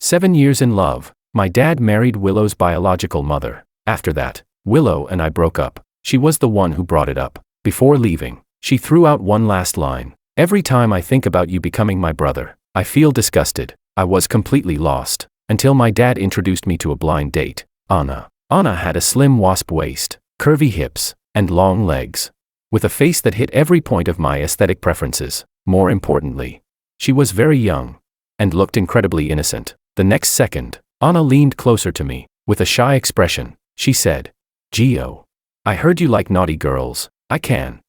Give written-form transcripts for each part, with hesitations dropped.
7 years in love. My dad married Willow's biological mother. After that, Willow and I broke up. She was the one who brought it up. Before leaving, she threw out one last line. Every time I think about you becoming my brother, I feel disgusted. I was completely lost. Until my dad introduced me to a blind date, Anna. Anna had a slim wasp waist, curvy hips, and long legs. With a face that hit every point of my aesthetic preferences. More importantly, she was very young. And looked incredibly innocent. The next second, Anna leaned closer to me. With a shy expression, she said, "Gio, I heard you like naughty girls. I can.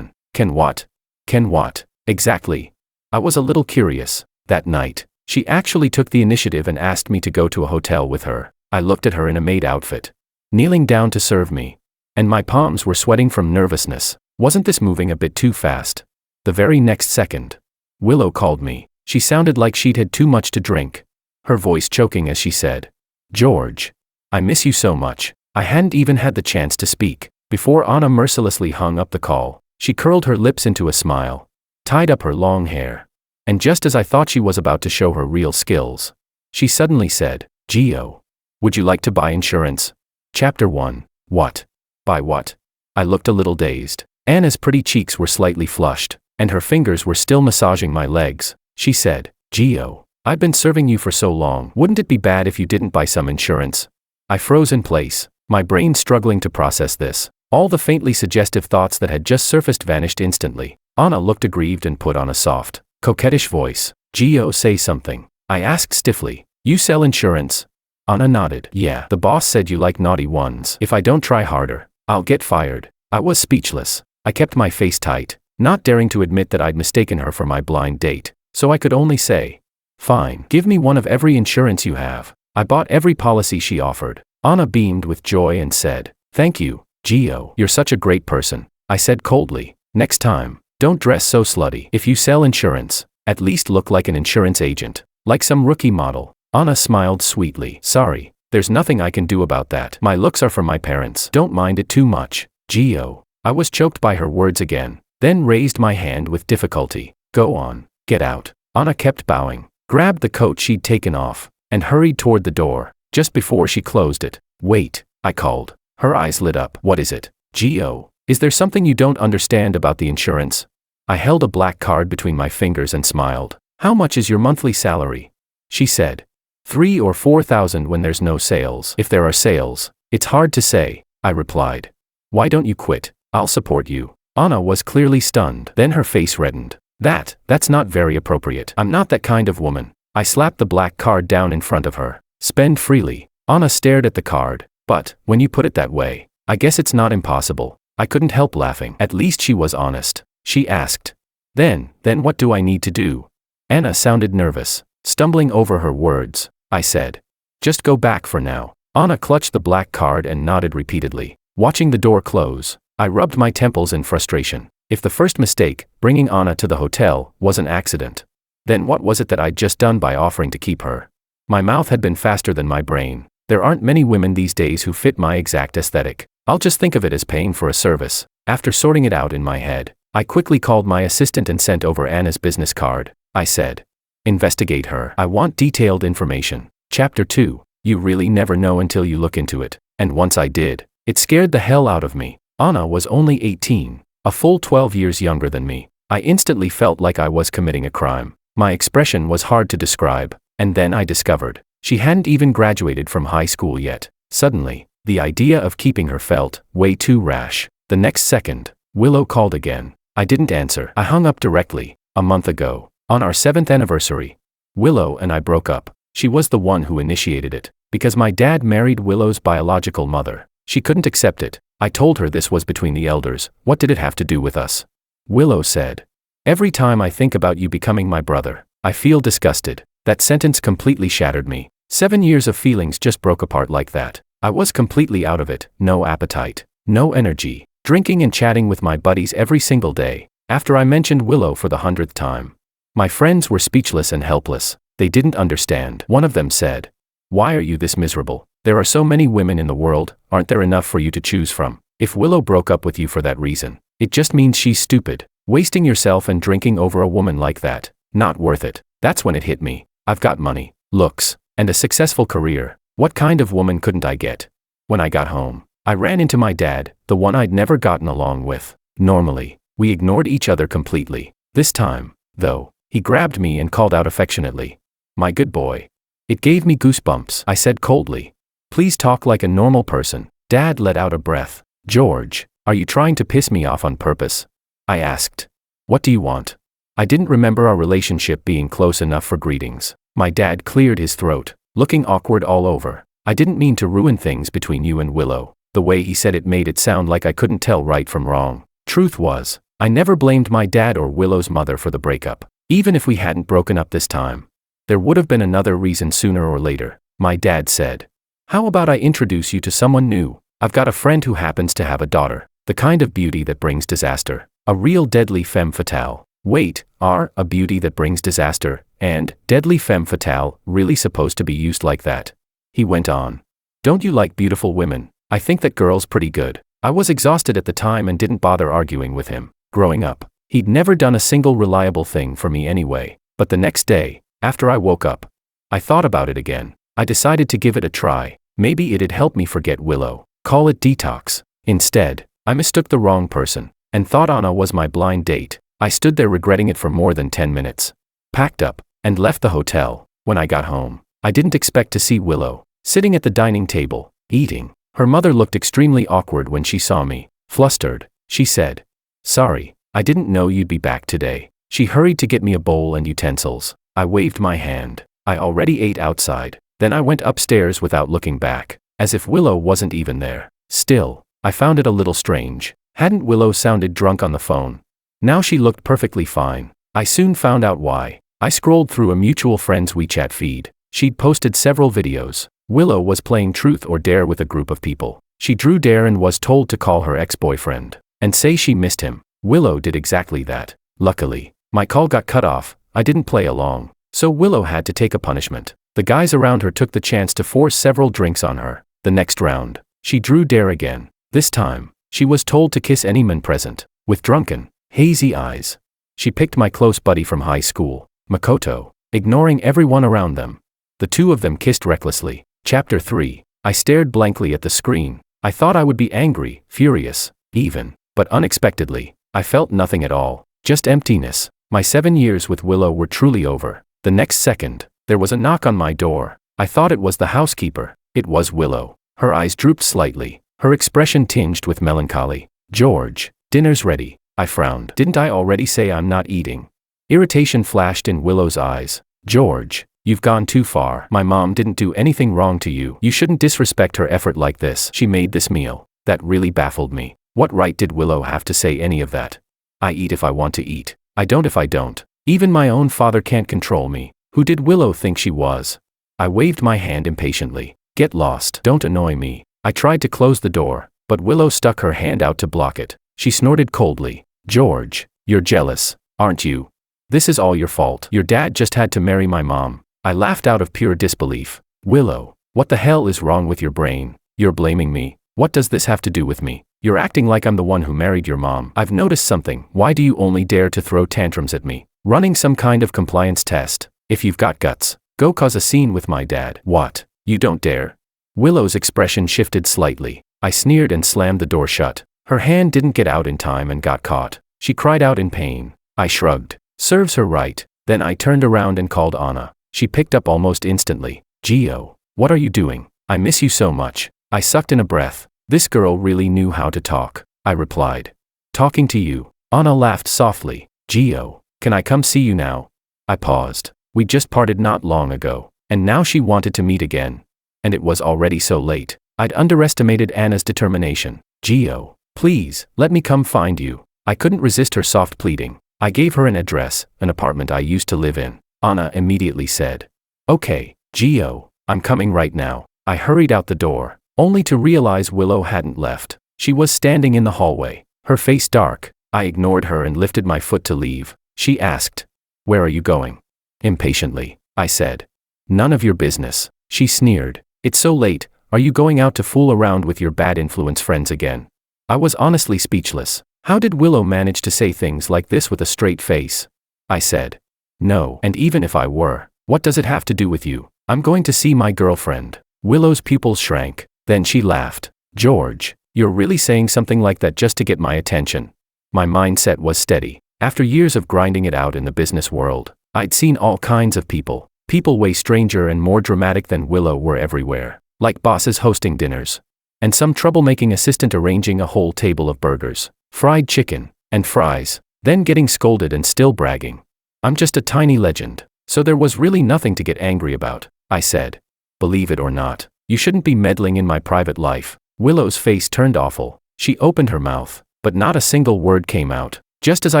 Can what? Can what? Exactly." I was a little curious. That night, she actually took the initiative and asked me to go to a hotel with her. I looked at her in a maid outfit, kneeling down to serve me. And my palms were sweating from nervousness. Wasn't this moving a bit too fast? The very next second, Willow called me. She sounded like she'd had too much to drink. Her voice choking as she said, "George, I miss you so much." I hadn't even had the chance to speak. Before Anna mercilessly hung up the call, she curled her lips into a smile, tied up her long hair. And just as I thought she was about to show her real skills, she suddenly said, "Gio, would you like to buy insurance?" Chapter 1. What? Buy what? I looked a little dazed. Anna's pretty cheeks were slightly flushed, and her fingers were still massaging my legs. She said, "Gio, I've been serving you for so long. Wouldn't it be bad if you didn't buy some insurance?" I froze in place, my brain struggling to process this. All the faintly suggestive thoughts that had just surfaced vanished instantly. Anna looked aggrieved and put on a soft, coquettish voice. "Gio, say something," I asked stiffly. "You sell insurance?" Anna nodded. "Yeah, the boss said you like naughty ones. If I don't try harder, I'll get fired." I was speechless. I kept my face tight, not daring to admit that I'd mistaken her for my blind date, so I could only say, "Fine, give me one of every insurance you have." I bought every policy she offered. Anna beamed with joy and said, "Thank you, Gio. You're such a great person." I said coldly, "Next time, don't dress so slutty. If you sell insurance, at least look like an insurance agent, like some rookie model." Anna smiled sweetly. "Sorry, there's nothing I can do about that. My looks are from my parents. Don't mind it too much, Gio." I was choked by her words again, then raised my hand with difficulty. "Go on, get out." Anna kept bowing, grabbed the coat she'd taken off, and hurried toward the door. Just before she closed it, "Wait," I called. Her eyes lit up. "What is it, Gio? Is there something you don't understand about the insurance?" I held a black card between my fingers and smiled. "How much is your monthly salary?" She said, 3 or 4,000 when there's no sales." "If there are sales, it's hard to say," I replied. "Why don't you quit? I'll support you." Anna was clearly stunned. Then her face reddened. That's not very appropriate. I'm not that kind of woman." I slapped the black card down in front of her. "Spend freely." Anna stared at the card. "But, when you put it that way, I guess it's not impossible." I couldn't help laughing. At least she was honest. She asked, Then what do I need to do?" Anna sounded nervous, stumbling over her words. I said, "Just go back for now." Anna clutched the black card and nodded repeatedly. Watching the door close, I rubbed my temples in frustration. If the first mistake, bringing Anna to the hotel, was an accident, then what was it that I'd just done by offering to keep her? My mouth had been faster than my brain. There aren't many women these days who fit my exact aesthetic. I'll just think of it as paying for a service. After sorting it out in my head, I quickly called my assistant and sent over Anna's business card. I said, "Investigate her. I want detailed information." Chapter 2. You really never know until you look into it. And once I did, it scared the hell out of me. Anna was only 18, a full 12 years younger than me. I instantly felt like I was committing a crime. My expression was hard to describe, and then I discovered she hadn't even graduated from high school yet. Suddenly, the idea of keeping her felt way too rash. The next second, Willow called again. I didn't answer. I hung up directly. A month ago, on our 7th anniversary, Willow and I broke up. She was the one who initiated it, because my dad married Willow's biological mother. She couldn't accept it. I told her this was between the elders. What did it have to do with us? Willow said, "Every time I think about you becoming my brother, I feel disgusted." That sentence completely shattered me. 7 years of feelings just broke apart like that. I was completely out of it. No appetite, no energy, drinking and chatting with my buddies every single day. After I mentioned Willow for the 100th time, my friends were speechless and helpless. They didn't understand. One of them said, "Why are you this miserable? There are so many women in the world, aren't there enough for you to choose from? If Willow broke up with you for that reason, it just means she's stupid. Wasting yourself and drinking over a woman like that, not worth it." That's when it hit me. I've got money. looks, and a successful career. What kind of woman couldn't I get? When I got home, I ran into my dad, the one I'd never gotten along with. Normally, we ignored each other completely. This time, though, he grabbed me and called out affectionately, "My good boy." It gave me goosebumps. I said coldly, "Please talk like a normal person." Dad let out a breath. "George, are you trying to piss me off on purpose?" I asked. "What do you want?" I didn't remember our relationship being close enough for greetings. My dad cleared his throat, looking awkward all over. "I didn't mean to ruin things between you and Willow." The way he said it made it sound like I couldn't tell right from wrong. Truth was, I never blamed my dad or Willow's mother for the breakup. Even if we hadn't broken up this time, there would have been another reason sooner or later. My dad said, "How about I introduce you to someone new? I've got a friend who happens to have a daughter, the kind of beauty that brings disaster. A real deadly femme fatale." Wait, are a beauty that brings disaster and deadly femme fatale really supposed to be used like that? He went on. "Don't you like beautiful women? I think that girl's pretty good." I was exhausted at the time and didn't bother arguing with him. Growing up, he'd never done a single reliable thing for me anyway. But the next day, after I woke up, I thought about it again. I decided to give it a try. Maybe it'd help me forget Willow. Call it detox. Instead, I mistook the wrong person and thought Anna was my blind date. I stood there regretting it for more than 10 minutes. Packed up and left the hotel. When I got home, I didn't expect to see Willow sitting at the dining table, eating. Her mother looked extremely awkward when she saw me. Flustered, she said, "Sorry, I didn't know you'd be back today." She hurried to get me a bowl and utensils. I waved my hand. I already ate outside. Then I went upstairs without looking back, as if Willow wasn't even there. Still, I found it a little strange. Hadn't Willow sounded drunk on the phone? Now she looked perfectly fine. I soon found out why. I scrolled through a mutual friend's WeChat feed. She'd posted several videos. Willow was playing Truth or Dare with a group of people. She drew dare and was told to call her ex-boyfriend and say she missed him. Willow did exactly that. Luckily, my call got cut off. I didn't play along, so Willow had to take a punishment. The guys around her took the chance to force several drinks on her. The next round, she drew dare again. This time, she was told to kiss any man present. With drunken, hazy eyes, she picked my close buddy from high school, Makoto, ignoring everyone around them. The two of them kissed recklessly. Chapter 3. I stared blankly at the screen. I thought I would be angry, furious, even, but unexpectedly, I felt nothing at all, just emptiness. My 7 years with Willow were truly over. The next second, there was a knock on my door. I thought it was the housekeeper. It was Willow. Her eyes drooped slightly, her expression tinged with melancholy. "George, dinner's ready." I frowned. "Didn't I already say I'm not eating?" Irritation flashed in Willow's eyes. "George, you've gone too far. My mom didn't do anything wrong to you. You shouldn't disrespect her effort like this. She made this meal." That really baffled me. What right did Willow have to say any of that? I eat if I want to eat. I don't if I don't. Even my own father can't control me. Who did Willow think she was? I waved my hand impatiently. "Get lost. Don't annoy me." I tried to close the door, but Willow stuck her hand out to block it. She snorted coldly. "George, you're jealous, aren't you? This is all your fault. Your dad just had to marry my mom." I laughed out of pure disbelief. "Willow, what the hell is wrong with your brain? You're blaming me. What does this have to do with me? You're acting like I'm the one who married your mom. I've noticed something. Why do you only dare to throw tantrums at me? Running some kind of compliance test? If you've got guts, go cause a scene with my dad." "What? You don't dare?" Willow's expression shifted slightly. I sneered and slammed the door shut. Her hand didn't get out in time and got caught. She cried out in pain. I shrugged. Serves her right. Then I turned around and called Anna. She picked up almost instantly. "Gio, what are you doing? I miss you so much." I sucked in a breath. This girl really knew how to talk. I replied. "Talking to you." Anna laughed softly. "Gio, can I come see you now?" I paused. We just parted not long ago, and now she wanted to meet again. And it was already so late. I'd underestimated Anna's determination. "Gio, please, let me come find you." I couldn't resist her soft pleading. I gave her an address, an apartment I used to live in. Anna immediately said, "Okay, Gio, I'm coming right now." I hurried out the door, only to realize Willow hadn't left. She was standing in the hallway, her face dark. I ignored her and lifted my foot to leave. She asked, "Where are you going?" Impatiently, I said. "None of your business." She sneered. "It's so late, are you going out to fool around with your bad influence friends again?" I was honestly speechless. How did Willow manage to say things like this with a straight face? I said, "No, and even if I were, what does it have to do with you?" I'm going to see my girlfriend. Willow's pupils shrank. Then she laughed. George, you're really saying something like that just to get my attention? My mindset was steady. After years of grinding it out in the business world, I'd seen all kinds of people. People way stranger and more dramatic than Willow were everywhere. Like bosses hosting dinners. And some troublemaking assistant arranging a whole table of burgers, fried chicken, and fries, then getting scolded and still bragging. I'm just a tiny legend, so there was really nothing to get angry about, I said. Believe it or not, you shouldn't be meddling in my private life. Willow's face turned awful. She opened her mouth, but not a single word came out. Just as I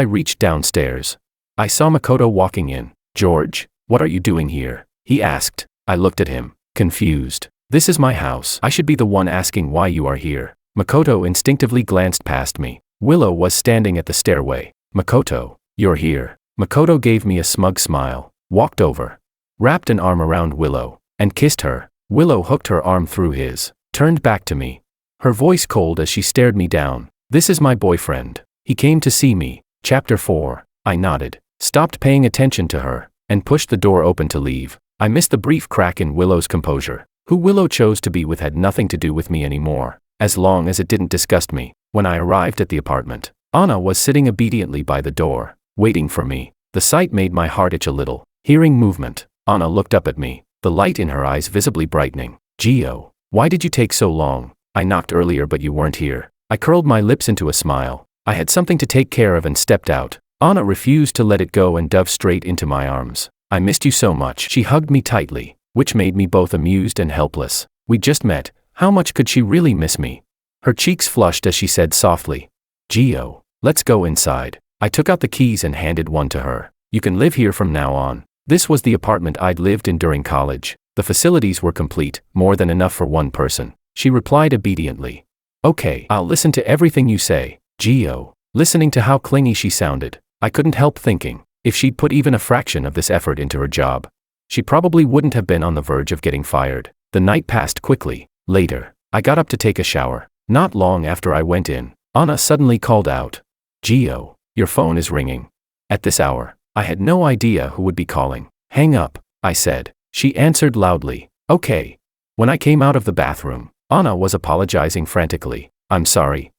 reached downstairs, I saw Makoto walking in. George, what are you doing here? He asked. I looked at him, confused. This is my house. I should be the one asking why you are here. Makoto instinctively glanced past me. Willow was standing at the stairway. Makoto, you're here. Makoto gave me a smug smile, walked over, wrapped an arm around Willow, and kissed her. Willow hooked her arm through his, turned back to me. Her voice cold as she stared me down. This is my boyfriend. He came to see me. Chapter 4. I nodded, stopped paying attention to her, and pushed the door open to leave. I missed the brief crack in Willow's composure. Who Willow chose to be with had nothing to do with me anymore, as long as it didn't disgust me. When I arrived at the apartment, Anna was sitting obediently by the door, waiting for me. The sight made my heart itch a little. Hearing movement, Anna looked up at me, the light in her eyes visibly brightening. Gio, why did you take so long? I knocked earlier but you weren't here. I curled my lips into a smile. I had something to take care of and stepped out. Anna refused to let it go and dove straight into my arms. I missed you so much. She hugged me tightly, which made me both amused and helpless. We just met. How much could she really miss me? Her cheeks flushed as she said softly, Gio, let's go inside. I took out the keys and handed one to her. You can live here from now on. This was the apartment I'd lived in during college. The facilities were complete, more than enough for one person. She replied obediently. Okay, I'll listen to everything you say, Gio. Listening to how clingy she sounded, I couldn't help thinking, if she'd put even a fraction of this effort into her job, she probably wouldn't have been on the verge of getting fired. The night passed quickly. Later, I got up to take a shower. Not long after I went in, Anna suddenly called out, Gio, your phone is ringing. At this hour, I had no idea who would be calling. Hang up, I said. She answered loudly, okay. When I came out of the bathroom, Anna was apologizing frantically. I'm sorry.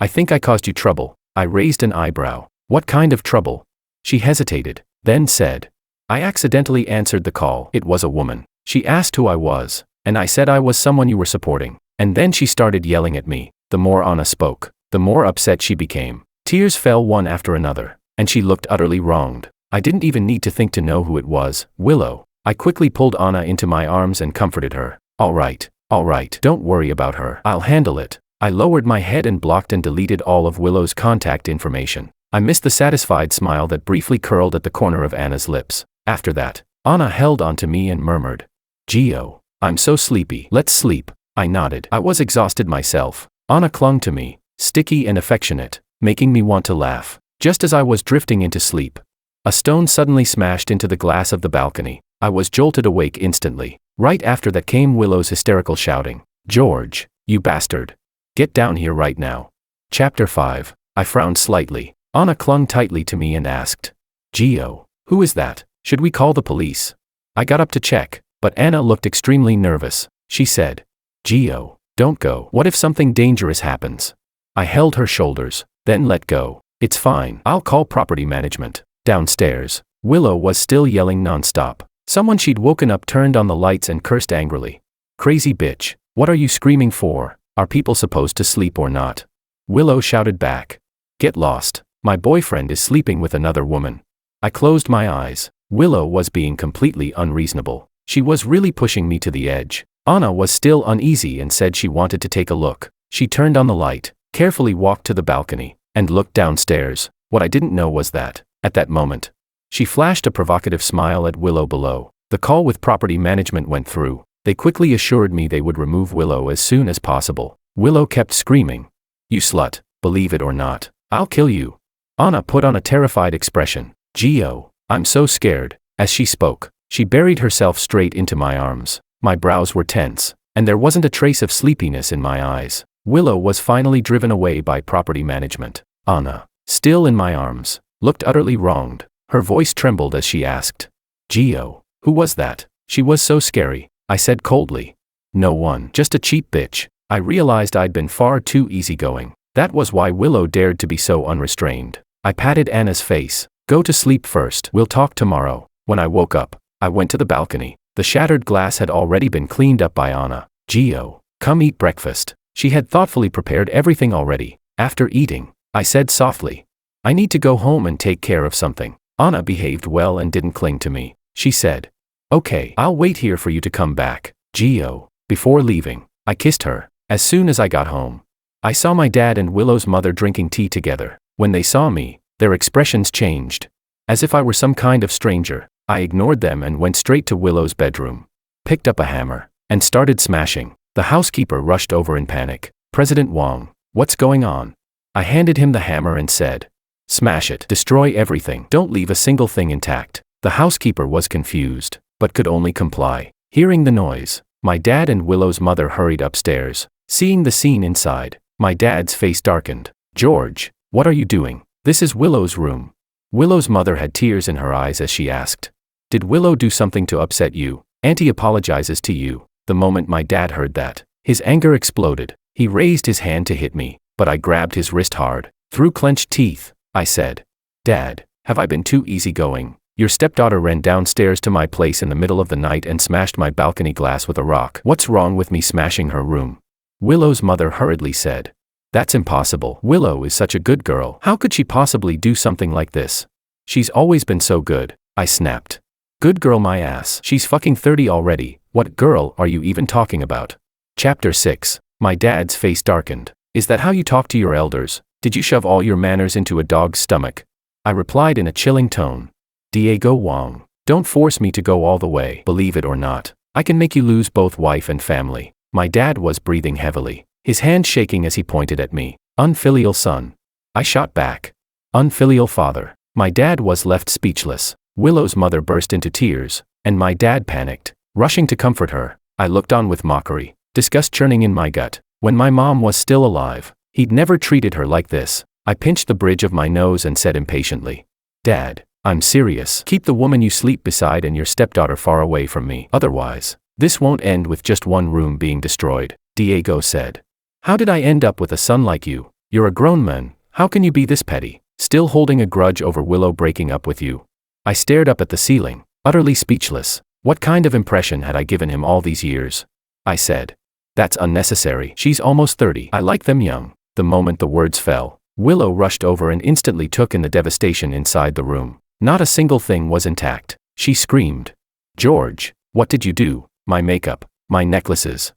I think I caused you trouble. I raised an eyebrow. What kind of trouble? She hesitated, then said, I accidentally answered the call. It was a woman. She asked who I was, and I said I was someone you were supporting. And then she started yelling at me. The more Anna spoke, the more upset she became. Tears fell one after another, and she looked utterly wronged. I didn't even need to think to know who it was. Willow. I quickly pulled Anna into my arms and comforted her. All right, don't worry about her. I'll handle it. I lowered my head and blocked and deleted all of Willow's contact information. I missed the satisfied smile that briefly curled at the corner of Anna's lips. After that, Anna held onto me and murmured, Gio, I'm so sleepy. Let's sleep. I nodded. I was exhausted myself. Anna clung to me, sticky and affectionate, making me want to laugh. Just as I was drifting into sleep, a stone suddenly smashed into the glass of the balcony. I was jolted awake instantly. Right after that came Willow's hysterical shouting, George, you bastard. Get down here right now. Chapter 5. I frowned slightly. Anna clung tightly to me and asked, Gio, who is that? Should we call the police? I got up to check, but Anna looked extremely nervous. She said, Gio, don't go. What if something dangerous happens? I held her shoulders, then let go. It's fine. I'll call property management. Downstairs, Willow was still yelling nonstop. Someone she'd woken up turned on the lights and cursed angrily. Crazy bitch, what are you screaming for? Are people supposed to sleep or not? Willow shouted back. Get lost. My boyfriend is sleeping with another woman. I closed my eyes. Willow was being completely unreasonable. She was really pushing me to the edge. Anna was still uneasy and said she wanted to take a look. She turned on the light, carefully walked to the balcony, and looked downstairs. What I didn't know was that, at that moment, she flashed a provocative smile at Willow below. The call with property management went through. They quickly assured me they would remove Willow as soon as possible. Willow kept screaming, You slut, believe it or not, I'll kill you. Anna put on a terrified expression. Gio, I'm so scared. As she spoke, she buried herself straight into my arms. My brows were tense, and there wasn't a trace of sleepiness in my eyes. Willow was finally driven away by property management. Anna, still in my arms, looked utterly wronged. Her voice trembled as she asked, Gio, who was that? She was so scary, I said coldly. No one, just a cheap bitch. I realized I'd been far too easygoing. That was why Willow dared to be so unrestrained. I patted Anna's face. Go to sleep first. We'll talk tomorrow. When I woke up, I went to the balcony. The shattered glass had already been cleaned up by Anna. Gio, come eat breakfast. She had thoughtfully prepared everything already. After eating, I said softly, I need to go home and take care of something. Anna behaved well and didn't cling to me. She said, okay, I'll wait here for you to come back. Gio. Before leaving, I kissed her. As soon as I got home, I saw my dad and Willow's mother drinking tea together. When they saw me, their expressions changed. As if I were some kind of stranger, I ignored them and went straight to Willow's bedroom, picked up a hammer, and started smashing. The housekeeper rushed over in panic. President Wong, what's going on? I handed him the hammer and said, smash it, destroy everything, don't leave a single thing intact. The housekeeper was confused, but could only comply. Hearing the noise, my dad and Willow's mother hurried upstairs. Seeing the scene inside, my dad's face darkened. George, what are you doing? This is Willow's room. Willow's mother had tears in her eyes as she asked, did Willow do something to upset you? Auntie apologizes to you. The moment my dad heard that, his anger exploded. He raised his hand to hit me, but I grabbed his wrist hard. Through clenched teeth, I said, Dad, have I been too easygoing? Your stepdaughter ran downstairs to my place in the middle of the night and smashed my balcony glass with a rock. What's wrong with me smashing her room? Willow's mother hurriedly said, that's impossible. Willow is such a good girl. How could she possibly do something like this? She's always been so good, I snapped. Good girl my ass. She's fucking 30 already. What girl are you even talking about? Chapter 6. My dad's face darkened. Is that how you talk to your elders? Did you shove all your manners into a dog's stomach? I replied in a chilling tone. Diego Wong, don't force me to go all the way. Believe it or not, I can make you lose both wife and family. My dad was breathing heavily, his hand shaking as he pointed at me. Unfilial son. I shot back. Unfilial father. My dad was left speechless. Willow's mother burst into tears, and my dad panicked. Rushing to comfort her, I looked on with mockery, disgust churning in my gut. When my mom was still alive, he'd never treated her like this. I pinched the bridge of my nose and said impatiently, Dad, I'm serious. Keep the woman you sleep beside and your stepdaughter far away from me. Otherwise, this won't end with just one room being destroyed, Diego said. How did I end up with a son like you? You're a grown man. How can you be this petty? Still holding a grudge over Willow breaking up with you? I stared up at the ceiling, utterly speechless. What kind of impression had I given him all these years? I said, that's unnecessary. She's almost 30. I like them young. The moment the words fell, Willow rushed over and instantly took in the devastation inside the room. Not a single thing was intact. She screamed. George, what did you do? My makeup, my necklaces,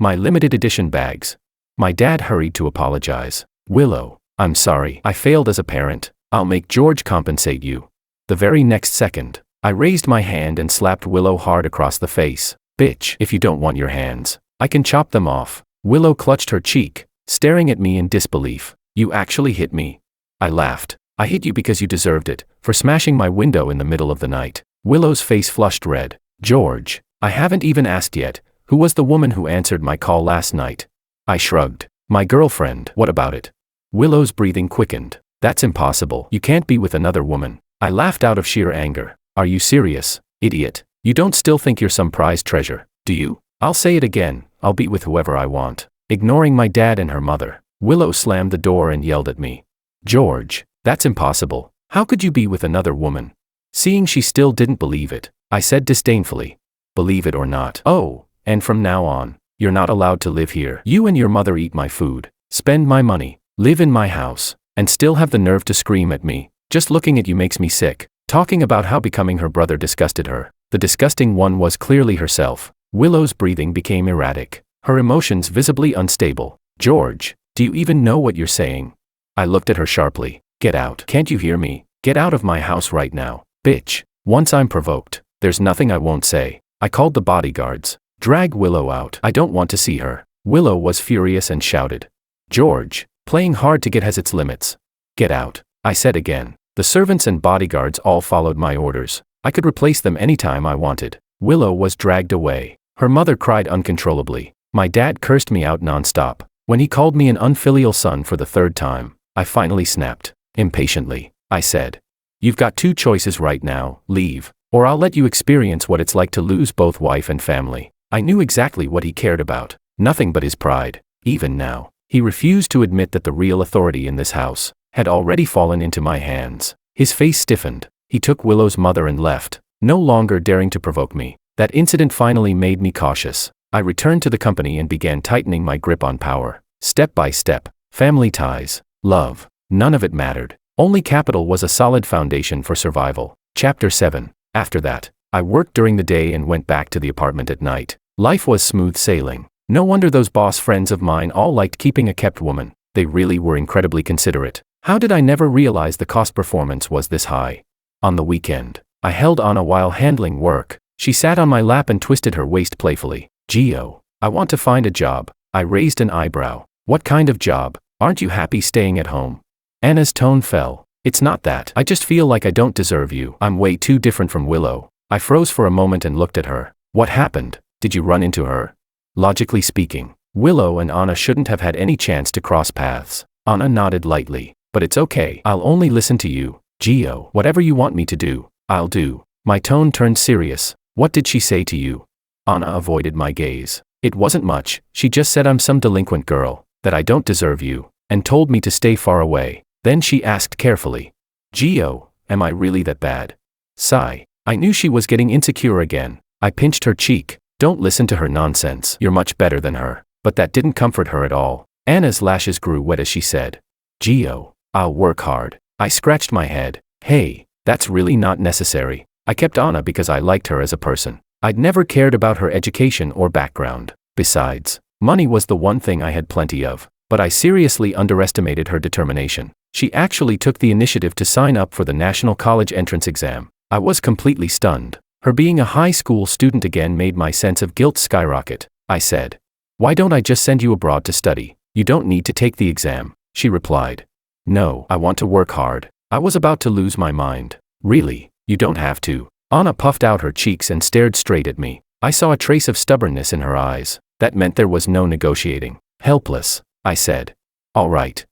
my limited edition bags. My dad hurried to apologize. Willow, I'm sorry. I failed as a parent. I'll make George compensate you. The very next second, I raised my hand and slapped Willow hard across the face. Bitch, if you don't want your hands, I can chop them off. Willow clutched her cheek, staring at me in disbelief. You actually hit me. I laughed. I hit you because you deserved it, for smashing my window in the middle of the night. Willow's face flushed red. George, I haven't even asked yet, who was the woman who answered my call last night? I shrugged. My girlfriend. What about it? Willow's breathing quickened. That's impossible. You can't be with another woman. I laughed out of sheer anger. Are you serious, idiot? You don't still think you're some prized treasure, do you? I'll say it again, I'll be with whoever I want. Ignoring my dad and her mother, Willow slammed the door and yelled at me. George, that's impossible. How could you be with another woman? Seeing she still didn't believe it, I said disdainfully. Believe it or not. Oh, and from now on, you're not allowed to live here. You and your mother eat my food, spend my money, live in my house, and still have the nerve to scream at me. Just looking at you makes me sick. Talking about how becoming her brother disgusted her. The disgusting one was clearly herself. Willow's breathing became erratic, her emotions visibly unstable. George, do you even know what you're saying? I looked at her sharply. Get out. Can't you hear me? Get out of my house right now, bitch. Once I'm provoked, there's nothing I won't say. I called the bodyguards. Drag Willow out. I don't want to see her. Willow was furious and shouted. George, playing hard to get has its limits. Get out, I said again. The servants and bodyguards all followed my orders. I could replace them anytime I wanted. Willow was dragged away. Her mother cried uncontrollably. My dad cursed me out nonstop. When he called me an unfilial son for the third time, I finally snapped. Impatiently, I said, you've got two choices right now, leave, or I'll let you experience what it's like to lose both wife and family. I knew exactly what he cared about, nothing but his pride. Even now, he refused to admit that the real authority in this house had already fallen into my hands. His face stiffened. He took Willow's mother and left, no longer daring to provoke me. That incident finally made me cautious. I returned to the company and began tightening my grip on power. Step by step, family ties, love, none of it mattered. Only capital was a solid foundation for survival. Chapter 7. After that, I worked during the day and went back to the apartment at night. Life was smooth sailing. No wonder those boss friends of mine all liked keeping a kept woman. They really were incredibly considerate. How did I never realize the cost performance was this high? On the weekend, I held Anna while handling work. She sat on my lap and twisted her waist playfully. Gio, I want to find a job. I raised an eyebrow. What kind of job? Aren't you happy staying at home? Anna's tone fell. It's not that. I just feel like I don't deserve you. I'm way too different from Willow. I froze for a moment and looked at her. What happened? Did you run into her? Logically speaking, Willow and Anna shouldn't have had any chance to cross paths. Anna nodded lightly. But it's okay. I'll only listen to you. Gio, whatever you want me to do, I'll do. My tone turned serious. What did she say to you? Anna avoided my gaze. It wasn't much. She just said I'm some delinquent girl, that I don't deserve you, and told me to stay far away. Then she asked carefully, Gio, am I really that bad? Sigh. I knew she was getting insecure again. I pinched her cheek. Don't listen to her nonsense. You're much better than her. But that didn't comfort her at all. Anna's lashes grew wet as she said, Gio, I'll work hard. I scratched my head. Hey, that's really not necessary. I kept Anna because I liked her as a person. I'd never cared about her education or background. Besides, money was the one thing I had plenty of. But I seriously underestimated her determination. She actually took the initiative to sign up for the National College Entrance Exam. I was completely stunned. Her being a high school student again made my sense of guilt skyrocket. I said, why don't I just send you abroad to study? You don't need to take the exam. She replied, no, I want to work hard. I was about to lose my mind. Really, you don't have to. Anna puffed out her cheeks and stared straight at me. I saw a trace of stubbornness in her eyes. That meant there was no negotiating. Helpless, I said. All right,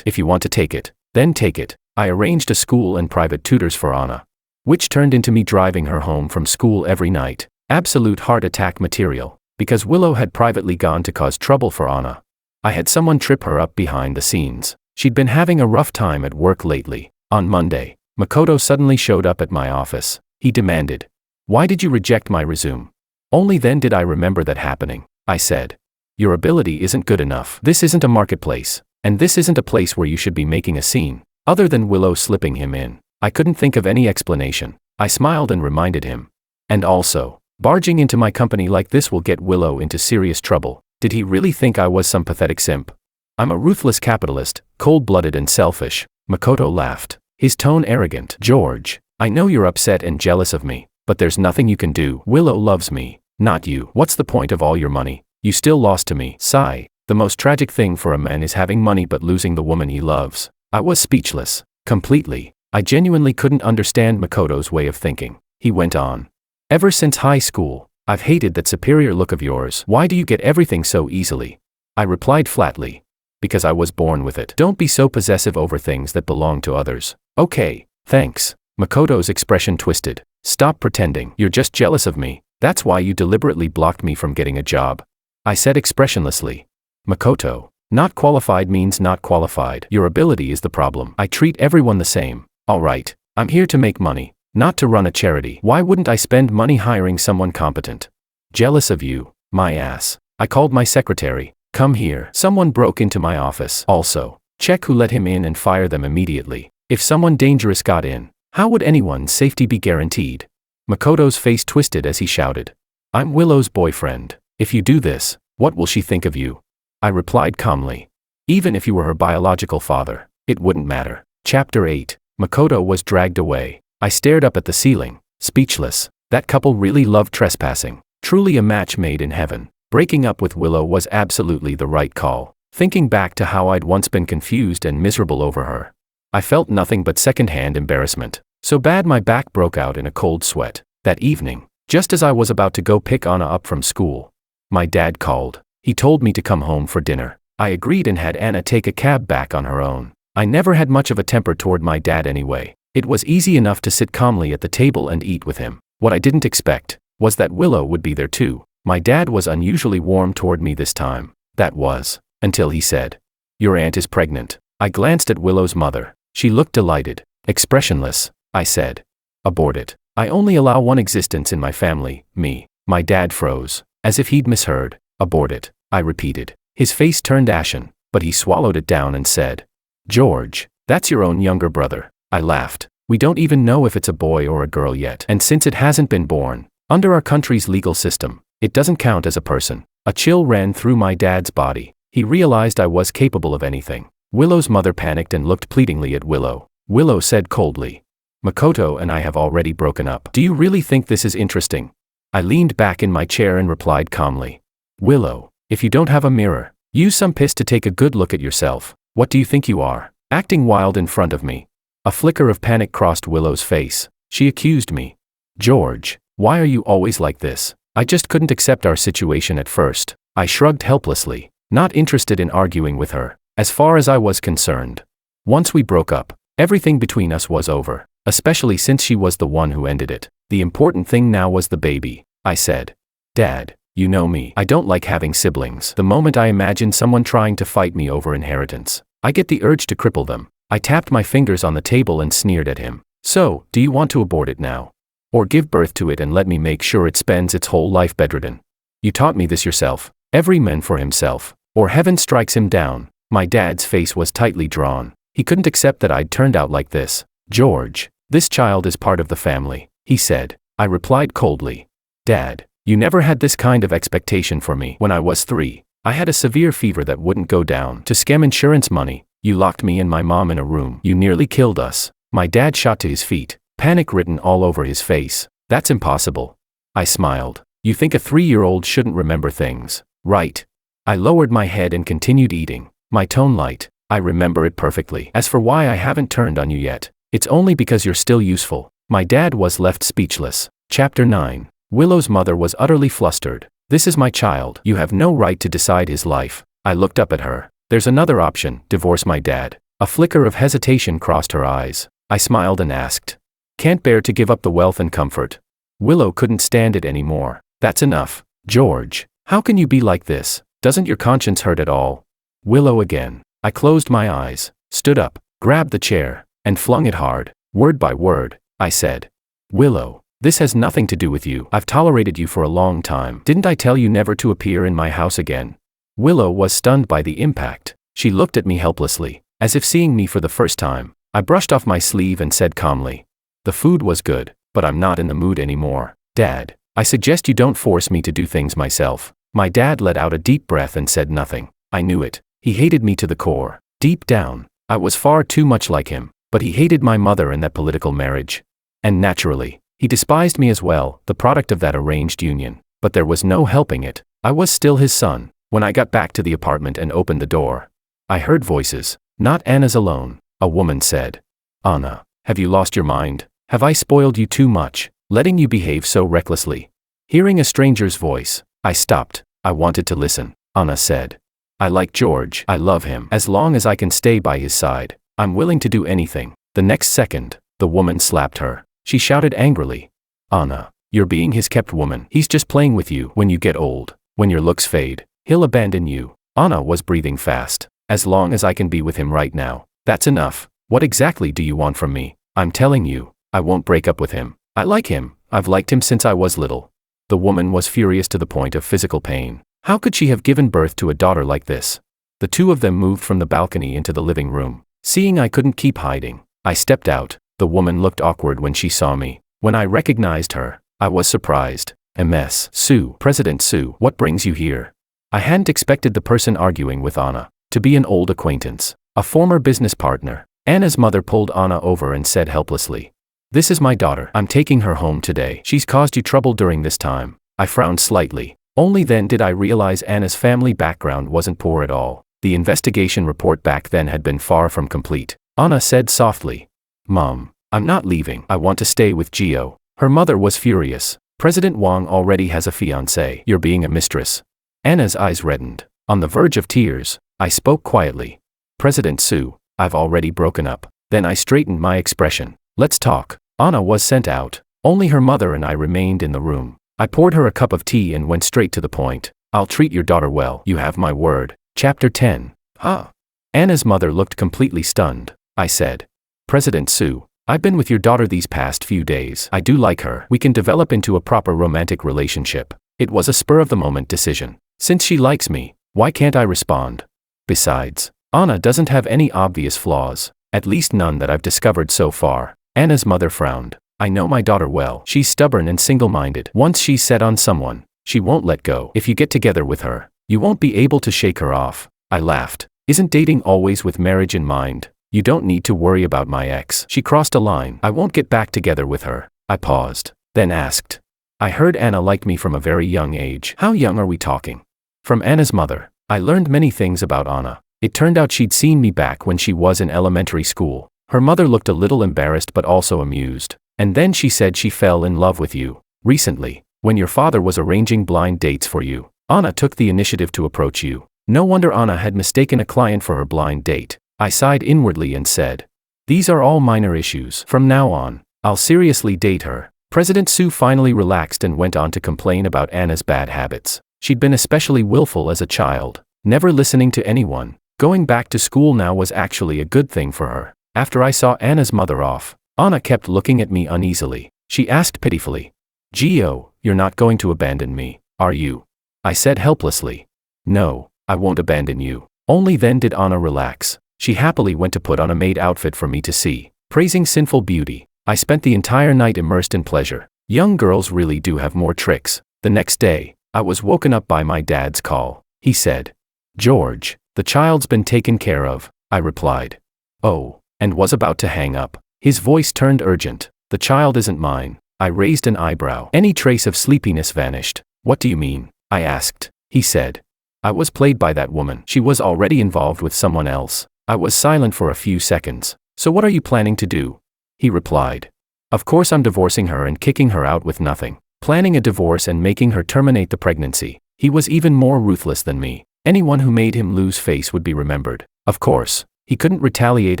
if you want to take it, then take it. I arranged a school and private tutors for Anna, which turned into me driving her home from school every night. Absolute heart attack material, because Willow had privately gone to cause trouble for Anna. I had someone trip her up behind the scenes. She'd been having a rough time at work lately. On Monday, Makoto suddenly showed up at my office. He demanded, why did you reject my resume? Only then did I remember that happening. I said, your ability isn't good enough. This isn't a marketplace, and this isn't a place where you should be making a scene. Other than Willow slipping him in, I couldn't think of any explanation. I smiled and reminded him. And also, barging into my company like this will get Willow into serious trouble. Did he really think I was some pathetic simp? I'm a ruthless capitalist, cold-blooded and selfish. Makoto laughed, his tone arrogant. George, I know you're upset and jealous of me, but there's nothing you can do. Willow loves me, not you. What's the point of all your money? You still lost to me. Sigh. The most tragic thing for a man is having money but losing the woman he loves. I was speechless. Completely. I genuinely couldn't understand Makoto's way of thinking. He went on. Ever since high school, I've hated that superior look of yours. Why do you get everything so easily? I replied flatly. Because I was born with it. Don't be so possessive over things that belong to others. Okay, thanks. Makoto's expression twisted. Stop pretending. You're just jealous of me. That's why you deliberately blocked me from getting a job. I said expressionlessly. Makoto, not qualified means not qualified. Your ability is the problem. I treat everyone the same. All right, I'm here to make money, not to run a charity. Why wouldn't I spend money hiring someone competent? Jealous of you, my ass. I called my secretary. Come here. Someone broke into my office. Also, check who let him in and fire them immediately. If someone dangerous got in, how would anyone's safety be guaranteed? Makoto's face twisted as he shouted. I'm Willow's boyfriend. If you do this, what will she think of you? I replied calmly. Even if you were her biological father, it wouldn't matter. Chapter 8. Makoto was dragged away. I stared up at the ceiling, speechless. That couple really loved trespassing. Truly a match made in heaven. Breaking up with Willow was absolutely the right call. Thinking back to how I'd once been confused and miserable over her, I felt nothing but secondhand embarrassment. So bad my back broke out in a cold sweat. That evening, just as I was about to go pick Anna up from school, my dad called. He told me to come home for dinner. I agreed and had Anna take a cab back on her own. I never had much of a temper toward my dad anyway. It was easy enough to sit calmly at the table and eat with him. What I didn't expect was that Willow would be there too. My dad was unusually warm toward me this time. That was, until he said, "Your aunt is pregnant." I glanced at Willow's mother. She looked delighted, expressionless. I said, "Abort it. I only allow one existence in my family, me." My dad froze, as if he'd misheard. "Abort it," I repeated. His face turned ashen, but he swallowed it down and said, "George, that's your own younger brother." I laughed. "We don't even know if it's a boy or a girl yet. And since it hasn't been born, under our country's legal system, it doesn't count as a person." A chill ran through my dad's body. He realized I was capable of anything. Willow's mother panicked and looked pleadingly at Willow. Willow said coldly, "Makoto and I have already broken up. Do you really think this is interesting?" I leaned back in my chair and replied calmly, "Willow, if you don't have a mirror, use some piss to take a good look at yourself. What do you think you are, acting wild in front of me?" A flicker of panic crossed Willow's face. She accused me. "George, why are you always like this?" I just couldn't accept our situation at first. I shrugged helplessly, not interested in arguing with her, as far as I was concerned. Once we broke up, everything between us was over, especially since she was the one who ended it. The important thing now was the baby. I said, "Dad, you know me. I don't like having siblings. The moment I imagine someone trying to fight me over inheritance, I get the urge to cripple them." I tapped my fingers on the table and sneered at him. "So, do you want to abort it now? Or give birth to it and let me make sure it spends its whole life bedridden? You taught me this yourself. Every man for himself, or heaven strikes him down." My dad's face was tightly drawn. He couldn't accept that I'd turned out like this. "George, this child is part of the family," he said. I replied coldly, "Dad, you never had this kind of expectation for me. When I was 3, I had a severe fever that wouldn't go down. To scam insurance money, you locked me and my mom in a room. You nearly killed us." My dad shot to his feet, panic written all over his face. "That's impossible." I smiled. "You think a 3-year-old shouldn't remember things, right?" I lowered my head and continued eating, my tone light. "I remember it perfectly. As for why I haven't turned on you yet, it's only because you're still useful." My dad was left speechless. Chapter 9. Willow's mother was utterly flustered. "This is my child. You have no right to decide his life." I looked up at her. "There's another option, divorce my dad." A flicker of hesitation crossed her eyes. I smiled and asked, "Can't bear to give up the wealth and comfort?" Willow couldn't stand it anymore. "That's enough. George, how can you be like this? Doesn't your conscience hurt at all?" Willow again. I closed my eyes, stood up, grabbed the chair, and flung it hard. Word by word, I said, "Willow, this has nothing to do with you. I've tolerated you for a long time. Didn't I tell you never to appear in my house again?" Willow was stunned by the impact. She looked at me helplessly, as if seeing me for the first time. I brushed off my sleeve and said calmly, "The food was good, but I'm not in the mood anymore. Dad, I suggest you don't force me to do things myself." My dad let out a deep breath and said nothing. I knew it. He hated me to the core. Deep down, I was far too much like him, but he hated my mother and that political marriage. And naturally, he despised me as well, the product of that arranged union. But there was no helping it. I was still his son. When I got back to the apartment and opened the door, I heard voices, not Anna's alone. A woman said, "Anna, have you lost your mind? Have I spoiled you too much, letting you behave so recklessly?" Hearing a stranger's voice, I stopped. I wanted to listen. Anna said, "I like George. I love him. As long as I can stay by his side, I'm willing to do anything." The next second, the woman slapped her. She shouted angrily, "Anna, you're being his kept woman. He's just playing with you. When you get old, when your looks fade, he'll abandon you." Anna was breathing fast. "As long as I can be with him right now, that's enough. What exactly do you want from me? I'm telling you, I won't break up with him. I like him. I've liked him since I was little." The woman was furious to the point of physical pain. How could she have given birth to a daughter like this? The two of them moved from the balcony into the living room. Seeing I couldn't keep hiding, I stepped out. The woman looked awkward when she saw me. When I recognized her, I was surprised. "MS. Sue, President Sue, what brings you here?" I hadn't expected the person arguing with Anna to be an old acquaintance, a former business partner. Anna's mother pulled Anna over and said helplessly, "This is my daughter. I'm taking her home today. She's caused you trouble during this time." I frowned slightly. Only then did I realize Anna's family background wasn't poor at all. The investigation report back then had been far from complete. Anna said softly, "Mom, I'm not leaving. I want to stay with Gio." Her mother was furious. "President Wang already has a fiancé. You're being a mistress." Anna's eyes reddened. On the verge of tears, I spoke quietly. "President Sue, I've already broken up." Then I straightened my expression. Let's talk. Anna was sent out. Only her mother and I remained in the room. I poured her a cup of tea and went straight to the point. I'll treat your daughter well, you have my word. Chapter 10. Huh? Anna's mother looked completely stunned. I said, President Sue, I've been with your daughter these past few days. I do like her. We can develop into a proper romantic relationship. It was a spur-of-the-moment decision. Since she likes me, why can't I respond? Besides, Anna doesn't have any obvious flaws, at least none that I've discovered so far. Anna's mother frowned. I know my daughter well. She's stubborn and single-minded. Once she's set on someone, she won't let go. If you get together with her, you won't be able to shake her off. I laughed. Isn't dating always with marriage in mind? You don't need to worry about my ex. She crossed a line. I won't get back together with her. I paused, then asked. I heard Anna liked me from a very young age. How young are we talking? From Anna's mother, I learned many things about Anna. It turned out she'd seen me back when she was in elementary school. Her mother looked a little embarrassed but also amused. And then she said she fell in love with you. Recently, when your father was arranging blind dates for you, Anna took the initiative to approach you. No wonder Anna had mistaken a client for her blind date. I sighed inwardly and said, these are all minor issues. From now on, I'll seriously date her. President Sue finally relaxed and went on to complain about Anna's bad habits. She'd been especially willful as a child, never listening to anyone. Going back to school now was actually a good thing for her. After I saw Anna's mother off, Anna kept looking at me uneasily. She asked pitifully, Gio, you're not going to abandon me, are you? I said helplessly, no, I won't abandon you. Only then did Anna relax. She happily went to put on a maid outfit for me to see. Praising sinful beauty, I spent the entire night immersed in pleasure. Young girls really do have more tricks. The next day, I was woken up by my dad's call. He said, George, the child's been taken care of. I replied, oh, and was about to hang up. His voice turned urgent. The child isn't mine. I raised an eyebrow. Any trace of sleepiness vanished. What do you mean? I asked. He said, I was played by that woman. She was already involved with someone else. I was silent for a few seconds. So what are you planning to do? He replied, of course I'm divorcing her and kicking her out with nothing. Planning a divorce and making her terminate the pregnancy. He was even more ruthless than me. Anyone who made him lose face would be remembered. Of course, he couldn't retaliate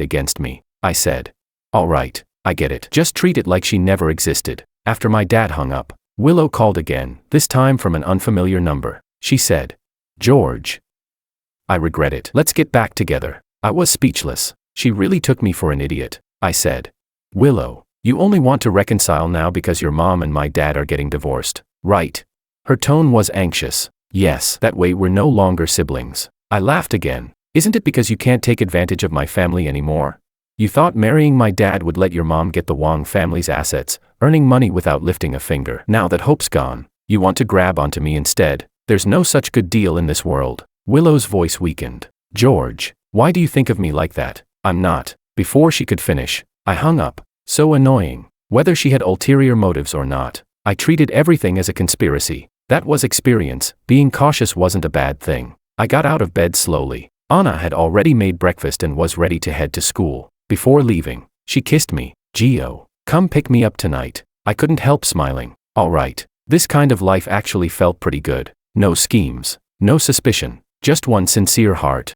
against me. I said, all right, I get it. Just treat it like she never existed. After my dad hung up, Willow called again, this time from an unfamiliar number. She said, George, I regret it. Let's get back together. I was speechless. She really took me for an idiot. I said, Willow, you only want to reconcile now because your mom and my dad are getting divorced, right? Her tone was anxious. Yes, that way we're no longer siblings. I laughed again. Isn't it because you can't take advantage of my family anymore? You thought marrying my dad would let your mom get the Wong family's assets, earning money without lifting a finger. Now that hope's gone, you want to grab onto me instead. There's no such good deal in this world. Willow's voice weakened. George, why do you think of me like that? I'm not. Before she could finish, I hung up. So annoying. Whether she had ulterior motives or not, I treated everything as a conspiracy. That was experience. Being cautious wasn't a bad thing. I got out of bed slowly. Anna had already made breakfast and was ready to head to school. Before leaving, she kissed me. Gio, come pick me up tonight. I couldn't help smiling. All right. This kind of life actually felt pretty good. No schemes, no suspicion, just one sincere heart.